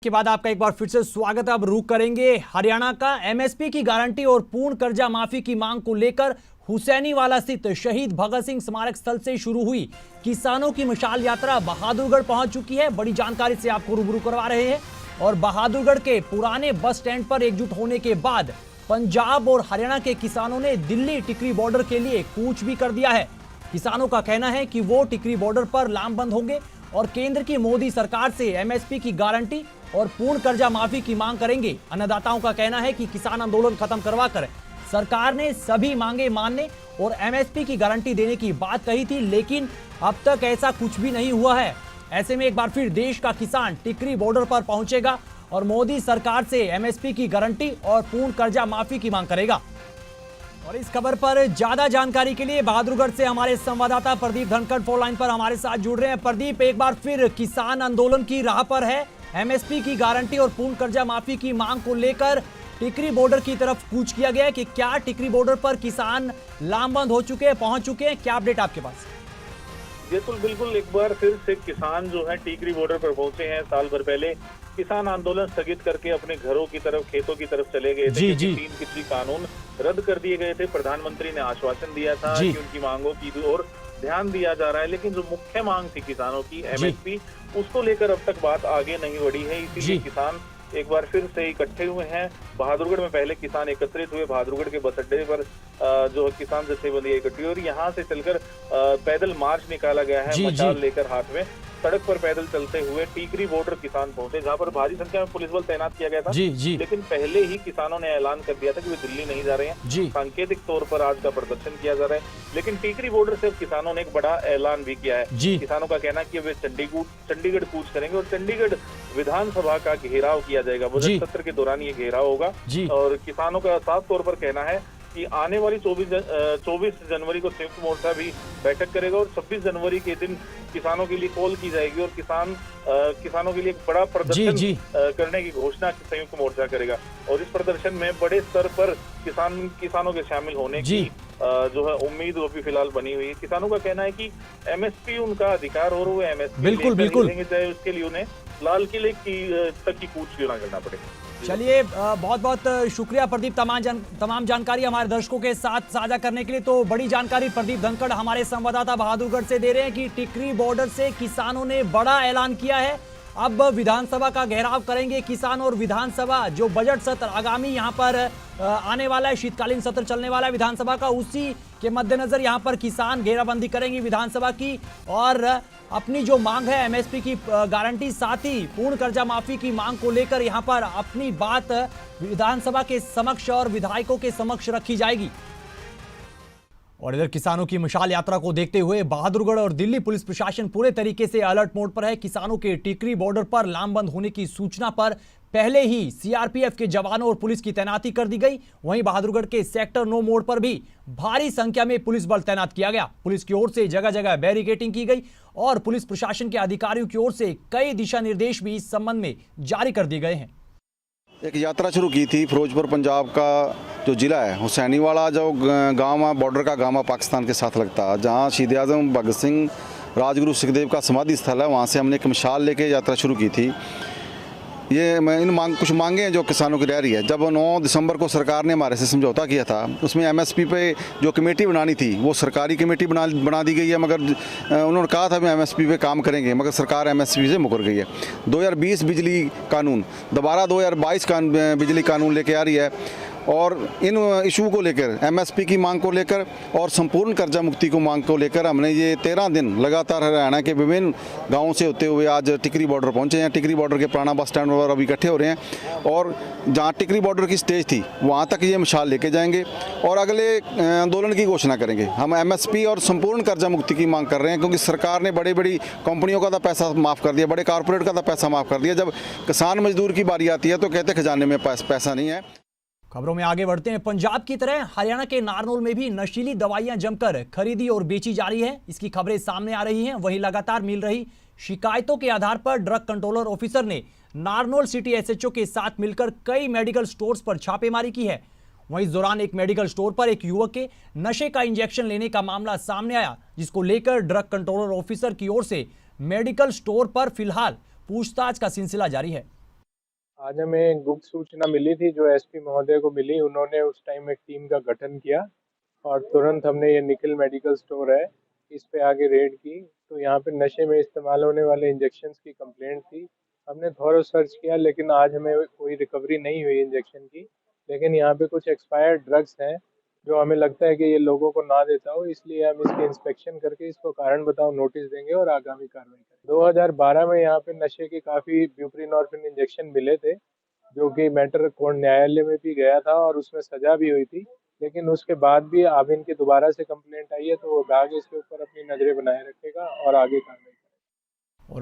के बाद आपका एक बार फिर से स्वागत है। अब रुक करेंगे हरियाणा का एमएसपी की गारंटी और पूर्ण कर्जा माफी की मांग को लेकर हुसैनीवाला स्थित शहीद भगत सिंह स्मारक स्थल से शुरू हुई किसानों की मशाल यात्रा बहादुरगढ़ पहुंच चुकी है। बड़ी जानकारी से आपको रूबरू करवा रहे हैं। और बहादुरगढ़ के पुराने बस स्टैंड पर एकजुट होने के बाद पंजाब और हरियाणा के किसानों ने दिल्ली टिकरी बॉर्डर के लिए कूच भी कर दिया है। किसानों का कहना है कि वो टिकरी बॉर्डर पर लामबंद होंगे और केंद्र की मोदी सरकार से एमएसपी की गारंटी और पूर्ण कर्जा माफी की मांग करेंगे। अन्नदाताओं का कहना है कि किसान आंदोलन खत्म करवाकर सरकार ने सभी मांगे मानने और एमएसपी की गारंटी देने की बात कही थी, लेकिन अब तक ऐसा कुछ भी नहीं हुआ है। ऐसे में एक बार फिर देश का किसान टिकरी बॉर्डर पर पहुंचेगा और मोदी सरकार से एमएसपी की गारंटी और पूर्ण कर्जा माफी की मांग करेगा। और इस खबर पर ज्यादा जानकारी के लिए बहादुरगढ़ से हमारे संवाददाता प्रदीप धनखड़ फोन लाइन पर हमारे साथ जुड़ रहे हैं। प्रदीप, एक बार फिर किसान आंदोलन की राह पर है। एमएसपी की गारंटी और पूर्ण कर्जा माफी की मांग को लेकर टिकरी बॉर्डर की तरफ कूच किया गया है कि क्या टिकरी बॉर्डर पर किसान लामबंद हो चुके हैं, पहुंच चुके हैं? क्या अपडेट आपके पास? बिल्कुल एक बार फिर से किसान जो है टिकरी बॉर्डर पर पहुंचे हैं। साल भर पहले किसान आंदोलन स्थगित करके अपने घरों की तरफ, खेतों की तरफ चले गए थे। 3 कृषि कानून रद्द कर दिए गए थे। प्रधानमंत्री ने आश्वासन दिया था कि उनकी मांगों की ओर ध्यान दिया जा रहा है, लेकिन जो मुख्य मांग थी किसानों की एमएसपी, उसको लेकर अब तक बात आगे नहीं बढ़ी है। इसीलिए किसान एक बार फिर से इकट्ठे हुए हैं। बहादुरगढ़ में पहले किसान एकत्रित हुए। बहादुरगढ़ के बस अड्डे पर जो किसान जत्थेबंदी इकट्ठी हुई और यहाँ से चलकर पैदल मार्च निकाला गया है। मशाल लेकर हाथ में सड़क पर पैदल चलते हुए टिकरी बॉर्डर किसान पहुंचे, जहां पर भारी संख्या में पुलिस बल तैनात किया गया था। लेकिन पहले ही किसानों ने ऐलान कर दिया था कि वे दिल्ली नहीं जा रहे हैं। सांकेतिक तौर पर आज का प्रदर्शन किया जा रहा है, लेकिन टिकरी बॉर्डर से किसानों ने एक बड़ा ऐलान भी किया है। किसानों का कहना है कि वे चंडीगढ़ कूच करेंगे और चंडीगढ़ विधानसभा का घेराव किया जाएगा। बजट सत्र के दौरान ये घेराव होगा और किसानों का साफ तौर पर कहना है कि आने वाली 24 जनवरी को संयुक्त मोर्चा भी बैठक करेगा और 26 जनवरी के दिन किसानों के लिए कॉल की जाएगी और किसानों के लिए एक बड़ा प्रदर्शन करने की घोषणा संयुक्त मोर्चा करेगा। और इस प्रदर्शन में बड़े स्तर पर किसानों के शामिल होने की जो है उम्मीद वो भी फिलहाल बनी हुई है। किसानों का कहना है कि एमएसपी उनका अधिकार और वो एमएसपी बिल्कुल चाहे उसके लिए उन्हें लाल किले तक की कूच क्यों ना करना पड़े। चलिए, बहुत बहुत शुक्रिया प्रदीप, तमाम जानकारी हमारे दर्शकों के साथ साझा करने के लिए। तो बड़ी जानकारी प्रदीप धनखड़ हमारे संवाददाता बहादुरगढ़ से दे रहे हैं कि टिकरी बॉर्डर से किसानों ने बड़ा ऐलान किया है। अब विधानसभा का घेराव करेंगे किसान और विधानसभा जो बजट सत्र आगामी यहाँ पर आने वाला है, शीतकालीन सत्र चलने वाला है विधानसभा का, उसी के मद्देनजर यहाँ पर किसान घेराबंदी करेंगे विधानसभा की और अपनी जो मांग है एमएसपी की गारंटी, साथ ही पूर्ण कर्जा माफी की मांग को लेकर यहाँ पर अपनी बात विधानसभा के समक्ष और विधायकों के समक्ष रखी जाएगी। और इधर किसानों की मशाल यात्रा को देखते हुए बहादुरगढ़ और दिल्ली पुलिस प्रशासन पूरे तरीके से अलर्ट मोड पर है। किसानों के टिकरी बॉर्डर पर लामबंद होने की सूचना पर पहले ही सीआरपीएफ के जवानों और पुलिस की तैनाती कर दी गई। वहीं बहादुरगढ़ के सेक्टर 9 मोड़ पर भी भारी संख्या में पुलिस बल तैनात किया गया। पुलिस की ओर से जगह जगह बैरिकेडिंग की गई और पुलिस प्रशासन के अधिकारियों की ओर से कई दिशा निर्देश भी इस संबंध में जारी कर दिए गए हैं। एक यात्रा शुरू की थी फिरोजपुर पंजाब का जो जिला है हुसैनीवाला, जो गांव है बॉर्डर का गांव है पाकिस्तान के साथ लगता है, जहां शहीद आजम भगत सिंह राजगुरु सुखदेव का समाधि स्थल है। वहां से हमने एक मशाल लेके यात्रा शुरू की थी। कुछ मांगे हैं जो किसानों की रह रही है। जब 9 दिसंबर को सरकार ने हमारे से समझौता किया था, उसमें एमएसपी पे जो कमेटी बनानी थी वो सरकारी कमेटी बना दी गई है, मगर उन्होंने कहा था हम एमएसपी पे काम करेंगे, मगर सरकार एमएसपी से मुकर गई है। 2020 बिजली कानून दोबारा 2022 बिजली कानून लेके आ रही है और इन इशू को लेकर, एमएसपी की मांग को लेकर और संपूर्ण कर्जा मुक्ति को मांग को लेकर हमने ये 13 दिन लगातार हरियाणा के विभिन्न गांवों से होते हुए आज टिकरी बॉर्डर पहुंचे हैं। टिकरी बॉर्डर के पुराना बस स्टैंड पर अभी इकट्ठे हो रहे हैं और जहां टिकरी बॉर्डर की स्टेज थी वहां तक ये मशाल लेके जाएंगे और अगले आंदोलन की घोषणा करेंगे। हम एमएसपी और संपूर्ण कर्जा मुक्ति की मांग कर रहे हैं, क्योंकि सरकार ने बड़ी कंपनियों का तो पैसा माफ़ कर दिया, बड़े कारपोरेट का तो पैसा माफ़ कर दिया। जब किसान मजदूर की बारी आती है तो कहते खजाने में पैसा नहीं है। खबरों में आगे बढ़ते हैं। पंजाब की तरह हरियाणा के नारनौल में भी नशीली दवाइयां जमकर खरीदी और बेची जा रही है। इसकी खबरें सामने आ रही हैं। वहीं लगातार मिल रही शिकायतों के आधार पर ड्रग कंट्रोलर ऑफिसर ने नारनौल सिटी एसएचओ के साथ मिलकर कई मेडिकल स्टोर्स पर छापेमारी की है। वहीं इस दौरान एक मेडिकल स्टोर पर एक युवक के नशे का इंजेक्शन लेने का मामला सामने आया, जिसको लेकर ड्रग कंट्रोलर ऑफिसर की ओर से मेडिकल स्टोर पर फिलहाल पूछताछ का सिलसिला जारी है। आज हमें गुप्त सूचना मिली थी जो एसपी महोदय को मिली। उन्होंने उस टाइम एक टीम का गठन किया और तुरंत हमने ये निखिल मेडिकल स्टोर है इस पे आगे रेड की। तो यहाँ पे नशे में इस्तेमाल होने वाले इंजेक्शंस की कंप्लेंट थी। हमने थॉरो सर्च किया लेकिन आज हमें कोई रिकवरी नहीं हुई इंजेक्शन की। लेकिन यहाँ पे कुछ एक्सपायर्ड ड्रग्स हैं जो हमें लगता है कि ये लोगों को ना देता हो, इसलिए हम इसकी इंस्पेक्शन करके इसको कारण बताओ नोटिस देंगे और आगामी कार्रवाई करेंगे। 2012 में यहाँ पे नशे के काफ़ी ब्यूप्रीनॉर्फिन इंजेक्शन मिले थे जो कि मैटर कोर्ट न्यायालय में भी गया था और उसमें सजा भी हुई थी। लेकिन उसके बाद भी अब इनकी दोबारा से कंप्लेंट आई है तो वो आगे इसके ऊपर अपनी नजरें बनाए रखेगा और आगे कार्रवाई